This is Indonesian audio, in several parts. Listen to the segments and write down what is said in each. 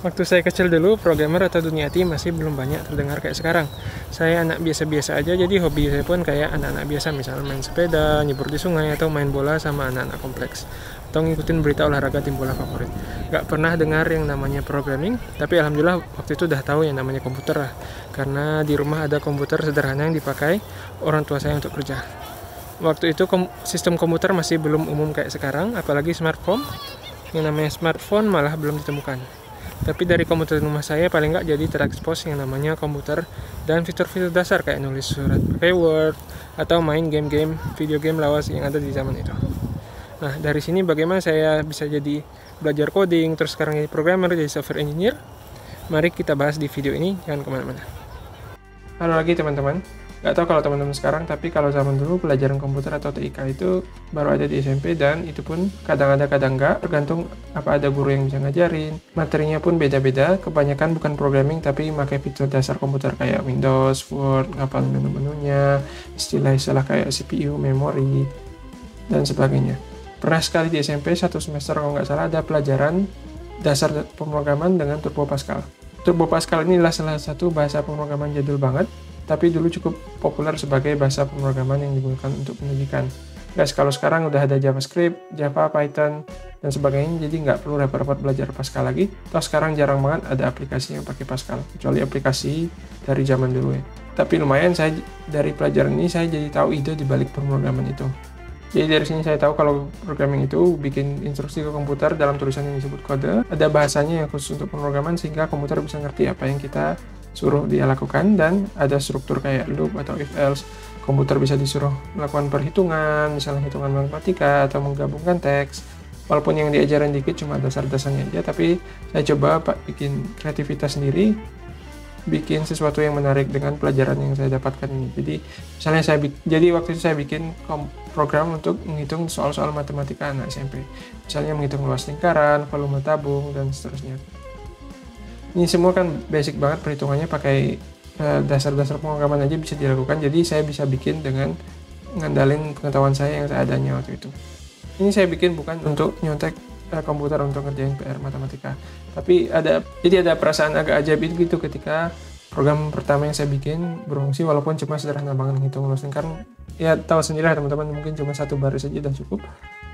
Waktu saya kecil dulu, programmer atau dunia IT masih belum banyak terdengar kayak sekarang. Saya anak biasa-biasa aja, jadi hobi saya pun kayak anak-anak biasa, misalnya main sepeda, nyebur di sungai, atau main bola sama anak-anak kompleks. Atau ngikutin berita olahraga tim bola favorit. Gak pernah dengar yang namanya programming, tapi alhamdulillah waktu itu udah tahu yang namanya komputer lah. Karena di rumah ada komputer sederhana yang dipakai orang tua saya untuk kerja. Waktu itu sistem komputer masih belum umum kayak sekarang, apalagi smartphone. Yang namanya smartphone malah belum ditemukan. Tapi dari komputer rumah saya paling nggak jadi terekspos yang namanya komputer dan fitur-fitur dasar kayak nulis surat pakai Word atau main game-game, video game lawas yang ada di zaman itu. Nah, dari sini bagaimana saya bisa jadi belajar coding, terus sekarang jadi programmer, jadi software engineer. Mari kita bahas di video ini, jangan kemana-mana. Halo lagi teman-teman. Gak tahu kalau teman-teman sekarang, tapi kalau zaman dulu pelajaran komputer atau TIK itu baru ada di SMP, dan itu pun kadang ada kadang enggak, tergantung apa ada guru yang bisa ngajarin. Materinya pun beda-beda, kebanyakan bukan programming tapi pakai fitur dasar komputer kayak Windows, Word, ngapal menu-menunya, istilah-istilah kayak CPU, memori, dan sebagainya. Pernah sekali di SMP, satu semester kalau nggak salah ada pelajaran dasar pemrograman dengan Turbo Pascal. Turbo Pascal ini adalah salah satu bahasa pemrograman jadul banget, tapi dulu cukup populer sebagai bahasa pemrograman yang digunakan untuk pendidikan. Guys, kalau sekarang udah ada JavaScript, Java, Python, dan sebagainya, jadi nggak perlu repot-repot belajar Pascal lagi. Toh sekarang jarang banget ada aplikasi yang pakai Pascal, kecuali aplikasi dari zaman dulu ya. Tapi lumayan, saya dari pelajaran ini saya jadi tahu ide di balik pemrograman itu. Jadi dari sini saya tahu kalau programming itu bikin instruksi ke komputer dalam tulisan yang disebut kode, ada bahasanya yang khusus untuk pemrograman sehingga komputer bisa ngerti apa yang kita suruh dia lakukan, dan ada struktur kayak loop atau if else. Komputer bisa disuruh melakukan perhitungan, misalnya hitungan matematika atau menggabungkan teks. Walaupun yang diajarin dikit cuma dasar-dasarnya aja, tapi saya coba bikin kreativitas sendiri, bikin sesuatu yang menarik dengan pelajaran yang saya dapatkan ini. Jadi misalnya waktu itu saya bikin program untuk menghitung soal-soal matematika anak SMP. Misalnya menghitung luas lingkaran, volume tabung, dan seterusnya. Ini semua kan basic banget perhitungannya, pakai dasar-dasar pemrograman aja bisa dilakukan. Jadi saya bisa bikin dengan ngandalin pengetahuan saya yang seadanya waktu itu. Ini saya bikin bukan untuk nyontek komputer untuk ngerjain PR matematika, tapi ada perasaan agak ajaib gitu ketika program pertama yang saya bikin berfungsi, walaupun cuma sederhana banget ngitung luas lingkaran. Ya tahu sendiri lah teman-teman, mungkin cuma satu baris aja udah cukup.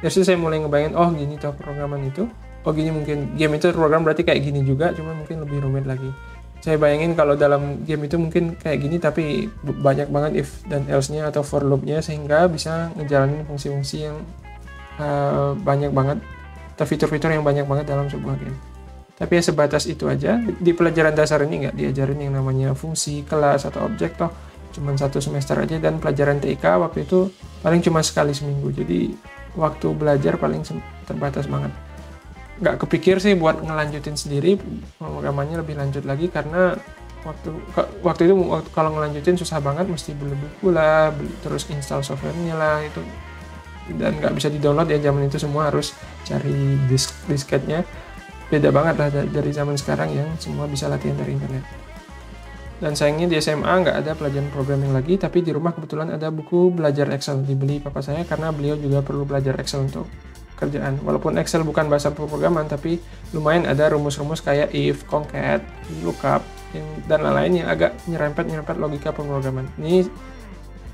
Dari situ saya mulai ngebayangin, oh gini tuh programan itu, oh gini mungkin game itu program berarti kayak gini juga, cuma mungkin lebih rumit lagi. Saya bayangin kalau dalam game itu mungkin kayak gini, tapi banyak banget if dan else-nya atau for loop-nya, sehingga bisa ngejalanin fungsi-fungsi yang banyak banget, atau fitur-fitur yang banyak banget dalam sebuah game. Tapi ya sebatas itu aja. Di pelajaran dasar ini nggak diajarin yang namanya fungsi, kelas, atau objek, toh cuma satu semester aja, dan pelajaran TIK waktu itu paling cuma sekali seminggu, jadi waktu belajar paling terbatas banget. Nggak kepikir sih buat ngelanjutin sendiri pemrogramannya lebih lanjut lagi, karena waktu itu kalau ngelanjutin susah banget, mesti beli buku lah, terus install softwarenya lah itu, dan nggak bisa di-download ya zaman itu, semua harus cari disketnya. Beda banget lah dari zaman sekarang yang semua bisa latihan dari internet. Dan sayangnya di SMA nggak ada pelajaran programming lagi, tapi di rumah kebetulan ada buku belajar Excel, dibeli papa saya karena beliau juga perlu belajar Excel untuk kerjaan. Walaupun Excel bukan bahasa pemrograman, tapi lumayan ada rumus-rumus kayak if, concat, lookup, dan lain-lain yang agak nyerempet logika pemrograman.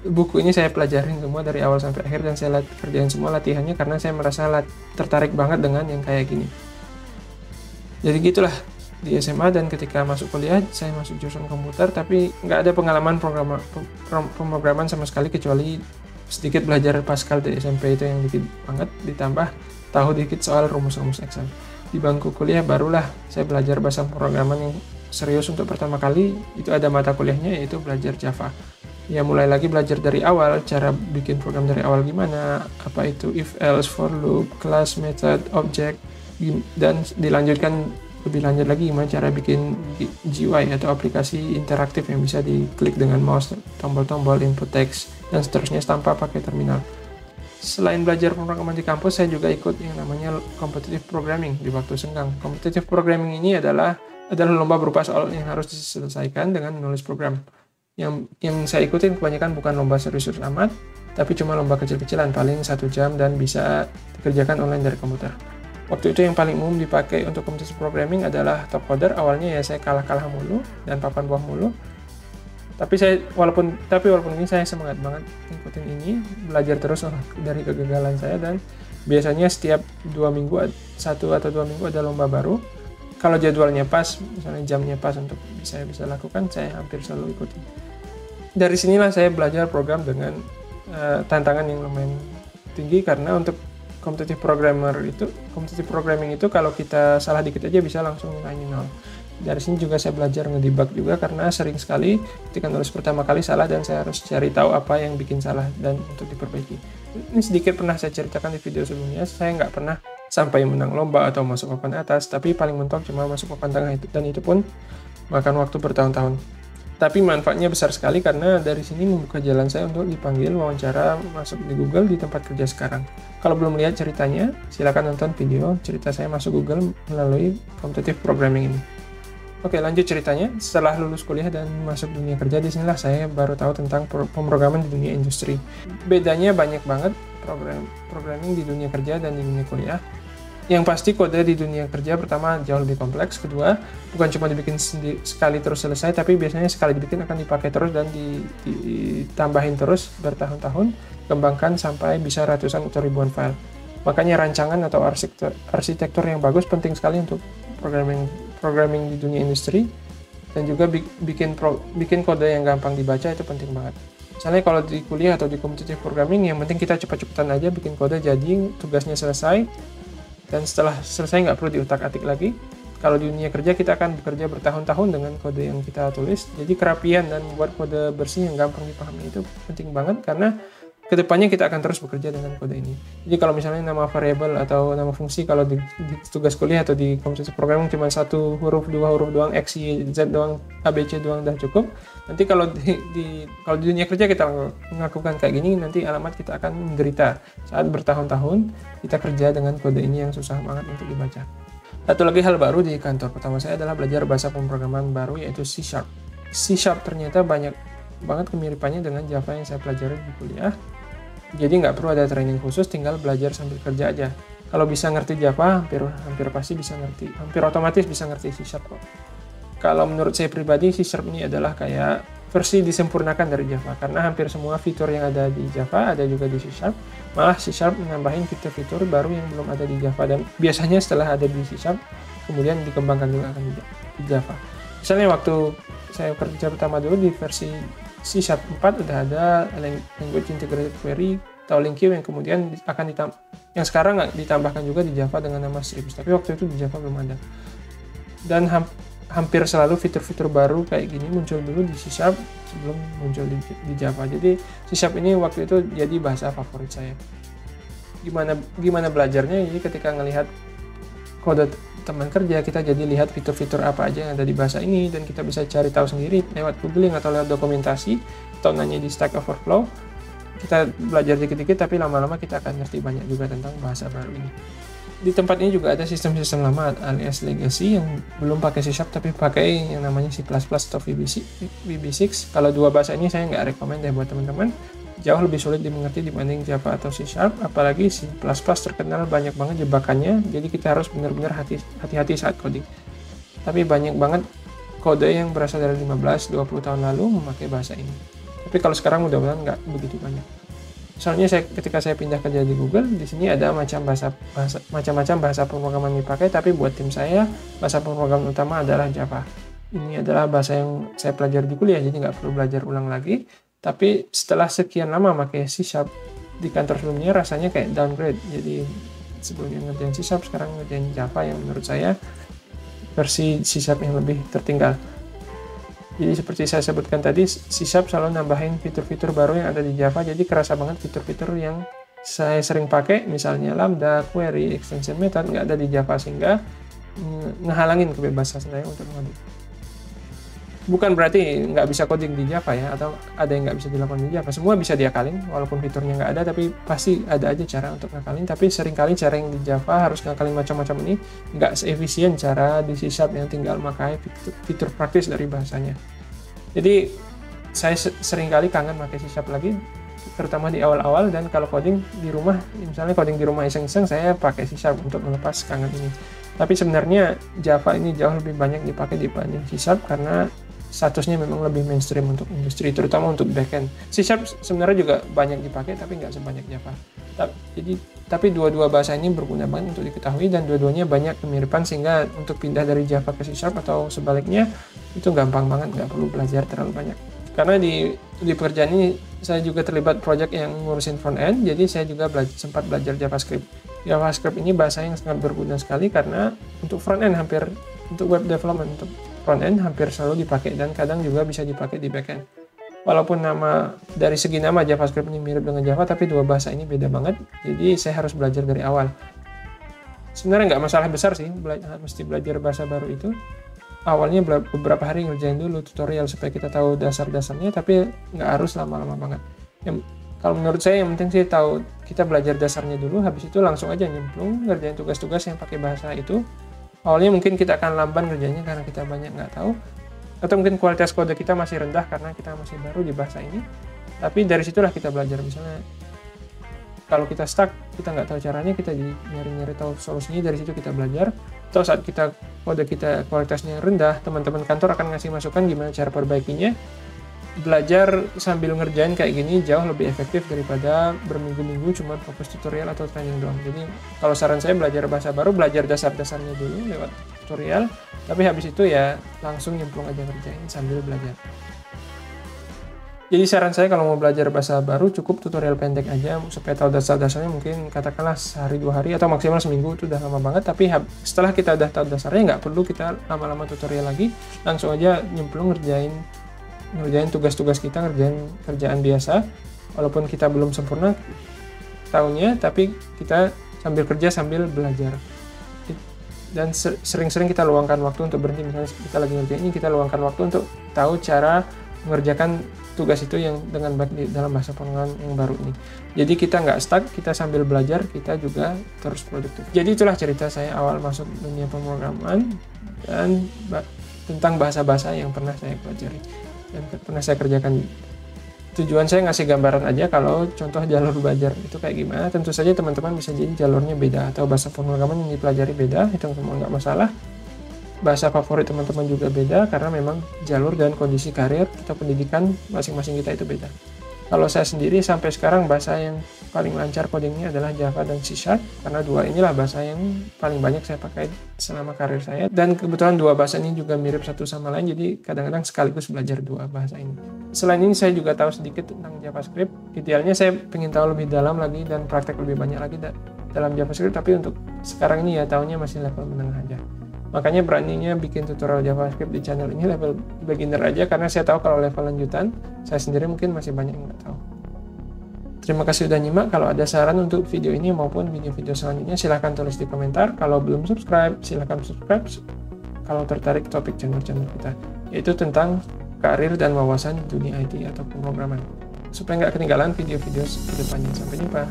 Buku ini saya pelajarin semua dari awal sampai akhir, dan saya kerjain semua latihannya karena saya merasa tertarik banget dengan yang kayak gini. Jadi gitulah di SMA, dan ketika masuk kuliah saya masuk jurusan komputer, tapi nggak ada pengalaman pemrograman sama sekali, kecuali sedikit belajar Pascal di SMP itu yang dikit banget, ditambah tahu dikit soal rumus-rumus Excel. Di bangku kuliah barulah saya belajar bahasa pemrograman yang serius untuk pertama kali. Itu ada mata kuliahnya, yaitu belajar Java. Ya mulai lagi belajar dari awal, cara bikin program dari awal gimana, apa itu if else, for loop, class, method, object, dan dilanjutkan lebih lanjut lagi gimana cara bikin GUI atau aplikasi interaktif yang bisa diklik dengan mouse, tombol-tombol, input teks, dan seterusnya tanpa pakai terminal. Selain belajar pemrograman di kampus, saya juga ikut yang namanya competitive programming di waktu senggang. Competitive programming ini adalah lomba berupa soal yang harus diselesaikan dengan menulis program. Yang saya ikutin kebanyakan bukan lomba serius amat, tapi cuma lomba kecil-kecilan, paling 1 jam, dan bisa dikerjakan online dari komputer. Waktu itu yang paling umum dipakai untuk competitive programming adalah Topcoder. Awalnya ya saya kalah mulu dan papan bawah mulu. Tapi walaupun ini saya semangat banget ngikutin ini, belajar terus dari kegagalan saya, dan biasanya setiap 2 minggu, 1 atau 2 minggu ada lomba baru. Kalau jadwalnya pas, misalnya jamnya pas untuk saya bisa lakukan, saya hampir selalu ikuti. Dari sinilah saya belajar program dengan tantangan yang lumayan tinggi, karena untuk competitive programming itu kalau kita salah dikit aja bisa langsung nilainya 0. Dari sini juga saya belajar ngedebug juga, karena sering sekali ketika nulis pertama kali salah dan saya harus cari tahu apa yang bikin salah dan untuk diperbaiki. Ini sedikit pernah saya ceritakan di video sebelumnya, saya nggak pernah sampai menang lomba atau masuk papan atas, tapi paling mentok cuma masuk papan tengah itu, dan itu pun makan waktu bertahun-tahun. Tapi manfaatnya besar sekali, karena dari sini membuka jalan saya untuk dipanggil wawancara masuk di Google di tempat kerja sekarang. Kalau belum lihat ceritanya, silakan nonton video cerita saya masuk Google melalui competitive programming ini. Oke, lanjut ceritanya. Setelah lulus kuliah dan masuk dunia kerja, disinilah saya baru tahu tentang pemrograman di dunia industri. Bedanya banyak banget programming di dunia kerja dan di dunia kuliah. Yang pasti kode di dunia kerja pertama jauh lebih kompleks, kedua bukan cuma dibikin sekali terus selesai, tapi biasanya sekali dibikin akan dipakai terus dan ditambahin terus bertahun-tahun, kembangkan sampai bisa ratusan atau ribuan file. Makanya rancangan atau arsitektur yang bagus penting sekali untuk programming di dunia industri, dan juga bikin kode yang gampang dibaca itu penting banget. Misalnya kalau di kuliah atau di competitive programming, yang penting kita cepat-cepatan aja bikin kode jadi, tugasnya selesai, dan setelah selesai nggak perlu diutak-atik lagi. Kalau di dunia kerja kita akan bekerja bertahun-tahun dengan kode yang kita tulis, jadi kerapian dan membuat kode bersih yang gampang dipahami itu penting banget, karena kedepannya kita akan terus bekerja dengan kode ini. Jadi kalau misalnya nama variabel atau nama fungsi kalau di tugas kuliah atau di competitive programming cuma 1 huruf, 2 huruf doang, X, Y, Z doang, ABC doang udah cukup. Nanti kalau di dunia kerja kita melakukan kayak gini, nanti alamat kita akan menderita saat bertahun-tahun kita kerja dengan kode ini yang susah banget untuk dibaca. Satu lagi hal baru di kantor pertama saya adalah belajar bahasa pemrograman baru, yaitu C#. C# ternyata banyak banget kemiripannya dengan Java yang saya pelajari di kuliah. Jadi nggak perlu ada training khusus, tinggal belajar sambil kerja aja. Kalau bisa ngerti Java, hampir pasti bisa ngerti, hampir otomatis bisa ngerti C# kok. Kalau menurut saya pribadi, C# ini adalah kayak versi disempurnakan dari Java, karena hampir semua fitur yang ada di Java ada juga di C#. Malah C# menambahin fitur-fitur baru yang belum ada di Java, dan biasanya setelah ada di C#, kemudian dikembangkan juga akan di Java. Misalnya waktu saya kerja pertama dulu di versi C# 4 udah ada language integrated query atau link queue yang kemudian yang sekarang ditambahkan juga di Java dengan nama strips, tapi waktu itu di Java belum ada. Dan hampir selalu fitur-fitur baru kayak gini muncul dulu di C# sebelum muncul di Java. Jadi C# ini waktu itu jadi bahasa favorit saya. Gimana belajarnya? Jadi ketika ngelihat kode teman kerja, kita jadi lihat fitur-fitur apa aja yang ada di bahasa ini, dan kita bisa cari tahu sendiri lewat googling atau lewat dokumentasi atau nanya di Stack Overflow. Kita belajar dikit-dikit, tapi lama-lama kita akan ngerti banyak juga tentang bahasa baru ini. Di tempat ini juga ada sistem-sistem lama alias legacy yang belum pakai C# tapi pakai yang namanya C++ atau VB6. Kalau dua bahasa ini saya nggak rekomend buat teman-teman. Jauh lebih sulit dimengerti dibanding Java atau C#, apalagi C++ terkenal banyak banget jebakannya, jadi kita harus benar-benar hati-hati saat coding. Tapi banyak banget kode yang berasal dari 15-20 tahun lalu memakai bahasa ini. Tapi kalau sekarang mudah-mudahan nggak begitu banyak. Misalnya ketika saya pindah kerja di Google, di sini ada macam-macam bahasa pemrograman yang dipakai, tapi buat tim saya, bahasa pemrograman utama adalah Java. Ini adalah bahasa yang saya pelajari di kuliah, jadi nggak perlu belajar ulang lagi. Tapi setelah sekian lama pakai C# di kantor sebelumnya, rasanya kayak downgrade. Jadi sebelumnya ngerjain C#, sekarang ngerjain Java yang menurut saya versi C# yang lebih tertinggal. Jadi seperti saya sebutkan tadi, C# selalu nambahin fitur-fitur baru yang ada di Java, jadi kerasa banget fitur-fitur yang saya sering pakai, misalnya lambda, query, extension method, nggak ada di Java, sehingga ngehalangin kebebasan saya untuk ngoding. Bukan berarti nggak bisa coding di Java ya, atau ada yang nggak bisa dilakukan di Java. Semua bisa diakalin, walaupun fiturnya nggak ada, tapi pasti ada aja cara untuk ngakalin. Tapi seringkali cara yang di Java harus ngakalin macam-macam ini nggak seefisien cara di C# yang tinggal pakai fitur praktis dari bahasanya. Jadi saya seringkali kangen pakai C# lagi. terutama di awal-awal. Dan kalau coding di rumah, misalnya coding di rumah iseng-iseng, saya pakai C# untuk melepas kangen ini. Tapi sebenarnya Java ini jauh lebih banyak dipakai dibanding C# karena statusnya memang lebih mainstream untuk industri, terutama untuk backend. C# sebenarnya juga banyak dipakai, tapi nggak sebanyak Java. Tapi dua-dua bahasa ini berguna banget untuk diketahui, dan dua-duanya banyak kemiripan, sehingga untuk pindah dari Java ke C# atau sebaliknya itu gampang banget, nggak perlu belajar terlalu banyak. Karena di pekerjaan ini saya juga terlibat project yang ngurusin front end, jadi saya juga sempat belajar JavaScript. JavaScript ini bahasa yang sangat berguna sekali karena untuk front end untuk web development, untuk front end hampir selalu dipakai, dan kadang juga bisa dipakai di backend. Walaupun dari segi nama JavaScript ini mirip dengan Java, tapi dua bahasa ini beda banget, jadi saya harus belajar dari awal. Sebenarnya nggak masalah besar sih, mesti belajar bahasa baru itu. Awalnya beberapa hari ngerjain dulu tutorial supaya kita tahu dasar-dasarnya, tapi nggak harus lama-lama banget. Kalau menurut saya yang penting sih kita belajar dasarnya dulu, habis itu langsung aja nyemplung ngerjain tugas-tugas yang pakai bahasa itu. Awalnya mungkin kita akan lamban ngerjainnya karena kita banyak nggak tahu, atau mungkin kualitas kode kita masih rendah karena kita masih baru di bahasa ini. Tapi dari situlah kita belajar. Misalnya kalau kita stuck, kita nggak tahu caranya, kita nyari-nyari tahu solusinya, dari situ kita belajar. Atau saat kode kita kualitasnya rendah, teman-teman kantor akan ngasih masukan gimana cara perbaikinya. Belajar sambil ngerjain kayak gini jauh lebih efektif daripada berminggu-minggu cuma fokus tutorial atau training doang. Jadi kalau saran saya, belajar bahasa baru, belajar dasar-dasarnya dulu lewat tutorial, tapi habis itu ya langsung nyemplung aja ngerjain sambil belajar. Jadi saran saya kalau mau belajar bahasa baru, cukup tutorial pendek aja supaya tahu dasar-dasarnya, mungkin katakanlah sehari 2 hari atau maksimal seminggu, itu udah lama banget. Tapi setelah kita udah tahu dasarnya, nggak perlu kita lama-lama tutorial lagi, langsung aja nyemplung ngerjain tugas-tugas kita, ngerjain kerjaan biasa. Walaupun kita belum sempurna tahunya, tapi kita sambil kerja sambil belajar. Dan sering-sering kita luangkan waktu untuk berhenti. Misalnya kita lagi ngerjain ini, kita luangkan waktu untuk tahu cara mengerjakan tugas itu yang dengan baik dalam bahasa pemrograman yang baru ini. Jadi kita nggak stuck, kita sambil belajar, kita juga terus produktif. Jadi itulah cerita saya awal masuk dunia pemrograman dan tentang bahasa-bahasa yang pernah saya pelajari dan pernah saya kerjakan. Tujuan saya ngasih gambaran aja kalau contoh jalur belajar itu kayak gimana. Tentu saja teman-teman bisa jadi jalurnya beda atau bahasa pemrograman yang dipelajari beda, itu semua nggak masalah. Bahasa favorit teman-teman juga beda karena memang jalur dan kondisi karir atau pendidikan masing-masing kita itu beda. Kalau saya sendiri sampai sekarang bahasa yang paling lancar codingnya adalah Java dan C# karena dua inilah bahasa yang paling banyak saya pakai selama karir saya, dan kebetulan dua bahasa ini juga mirip satu sama lain, jadi kadang-kadang sekaligus belajar dua bahasa ini. Selain ini saya juga tahu sedikit tentang JavaScript. Idealnya saya ingin tahu lebih dalam lagi dan praktek lebih banyak lagi dalam JavaScript, tapi untuk sekarang ini ya tahunya masih level menengah aja. Makanya beraninya bikin tutorial JavaScript di channel ini level beginner aja, karena saya tahu kalau level lanjutan saya sendiri mungkin masih banyak yang nggak tahu. Terima kasih sudah nyimak. Kalau ada saran untuk video ini maupun video-video selanjutnya, silahkan tulis di komentar. Kalau belum subscribe, silahkan subscribe kalau tertarik topik channel-channel kita, yaitu tentang karir dan wawasan dunia IT atau pemrograman, supaya nggak ketinggalan video-video ke depannya. Sampai jumpa.